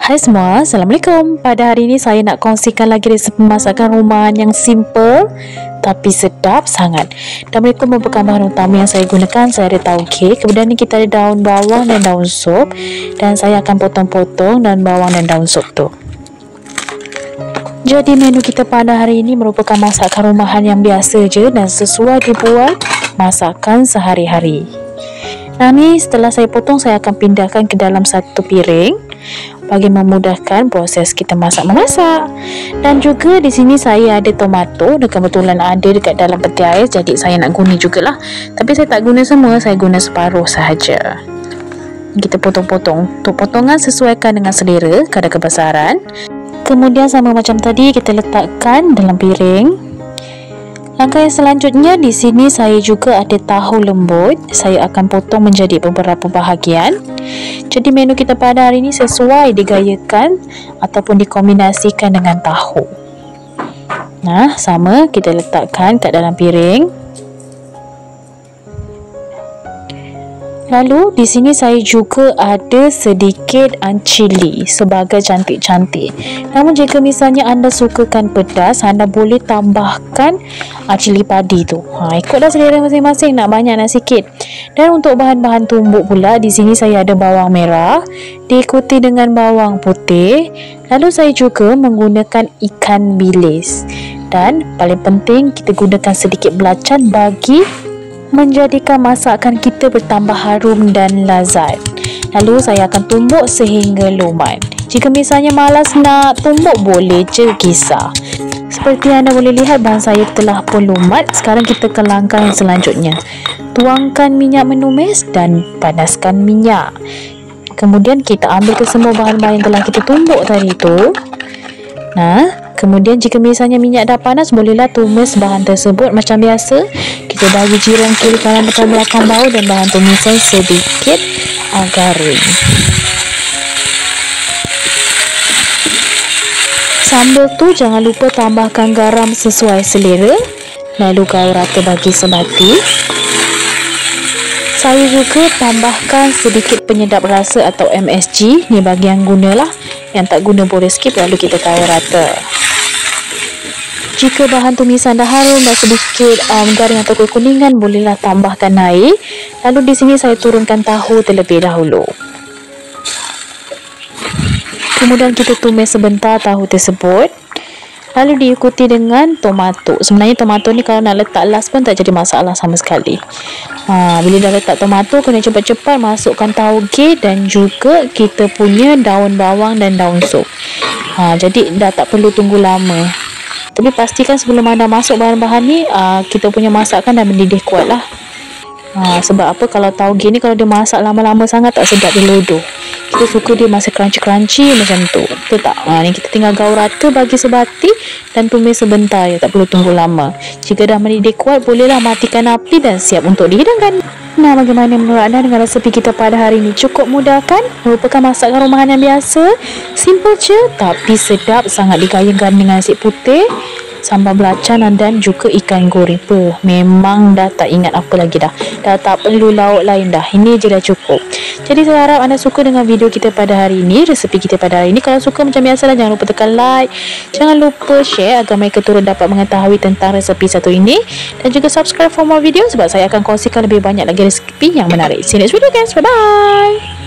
Hai semua, Assalamualaikum. Pada hari ini saya nak kongsikan lagi resep masakan rumahan yang simple tapi sedap sangat. Dan berikut merupakan bahan utama yang saya gunakan. Saya ada tauge, kemudian ni kita ada daun bawang dan daun sup, dan saya akan potong-potong daun bawang dan daun sup tu. Jadi menu kita pada hari ini merupakan masakan rumahan yang biasa je dan sesuai dibuat masakan sehari-hari. Nah ni setelah saya potong, saya akan pindahkan ke dalam satu piring bagi memudahkan proses kita memasak. Dan juga di sini saya ada tomato, dan kebetulan ada dekat dalam peti ais, jadi saya nak guna jugalah. Tapi saya tak guna semua, saya guna separuh sahaja. Kita potong-potong. Untuk potongan sesuaikan dengan selera kadar kebesaran. Kemudian sama macam tadi, kita letakkan dalam piring. Langkah yang selanjutnya, di sini saya juga ada tahu lembut. Saya akan potong menjadi beberapa bahagian. Jadi menu kita pada hari ini sesuai digayakan ataupun dikombinasikan dengan tahu. Nah, sama kita letakkan kat dalam piring. Lalu di sini saya juga ada sedikit cili sebagai cantik-cantik. Namun jika misalnya anda sukakan pedas, anda boleh tambahkan cili padi tu. Ikutlah selera masing-masing, nak banyak nak sikit. Dan untuk bahan-bahan tumbuk pula, di sini saya ada bawang merah diikuti dengan bawang putih. Lalu saya juga menggunakan ikan bilis. Dan paling penting, kita gunakan sedikit belacan bagi menjadikan masakan kita bertambah harum dan lazat. Lalu saya akan tumbuk sehingga lumat. Jika misalnya malas nak tumbuk, boleh je kisar. Seperti anda boleh lihat, bahan saya telah pun lumat. Sekarang kita ke langkah yang selanjutnya. Tuangkan minyak menumis dan panaskan minyak. Kemudian kita ambil ke semua bahan-bahan yang telah kita tumbuk tadi tu. Nah, kemudian jika misalnya minyak dah panas, bolehlah tumis bahan tersebut macam biasa. Kita bagi jiran kiri kanan depan belakang bau dan bahan tumisan sedikit garing. Sambal tu jangan lupa tambahkan garam sesuai selera. Lalu gaul rata bagi sebati. Saya juga tambahkan sedikit penyedap rasa atau MSG. Ni bagi yang gunalah. Yang tak guna boleh skip, lalu kita gaul rata. Jika bahan tumisan dah harum dan sedikit garing atau kekuningan, bolehlah tambahkan air. Lalu di sini saya turunkan tahu terlebih dahulu. Kemudian kita tumis sebentar tahu tersebut. Lalu diikuti dengan tomato. Sebenarnya tomato ni kalau nak letak last pun tak jadi masalah sama sekali. Bila dah letak tomato, kena cepat-cepat masukkan tauge dan juga kita punya daun bawang dan daun sup. Jadi dah tak perlu tunggu lama. Tapi pastikan sebelum anda masuk bahan-bahan ni, kita punya masakan dah mendidih kuat lah. Sebab apa, kalau tauge ni kalau dia masak lama-lama sangat tak sedap, dia lodoh. Kita suka dia masih crunchy-crunchy macam tu. Betul tak? Ni kita tinggal gaul rata bagi sebati dan tumis sebentar je, tak perlu tunggu lama. Jika dah mendidih kuat, bolehlah matikan api dan siap untuk dihidangkan. Nah, bagaimana menurut anda dengan resepi kita pada hari ini? Cukup mudah kan? Merupakan masakan rumahan yang biasa, simple je tapi sedap, sangat digayakan dengan nasi putih, sambal belacan dan juga ikan goreng. Memang dah tak ingat apa lagi dah. Dah tak perlu lauk lain dah. Ini je dah cukup. Jadi saya harap anda suka dengan video kita pada hari ini, resepi kita pada hari ini. Kalau suka macam biasalah, jangan lupa tekan like. Jangan lupa share agar mereka turut dapat mengetahui tentang resepi satu ini. Dan juga subscribe for more video sebab saya akan kongsikan lebih banyak lagi resepi yang menarik. See you next video guys. Bye bye.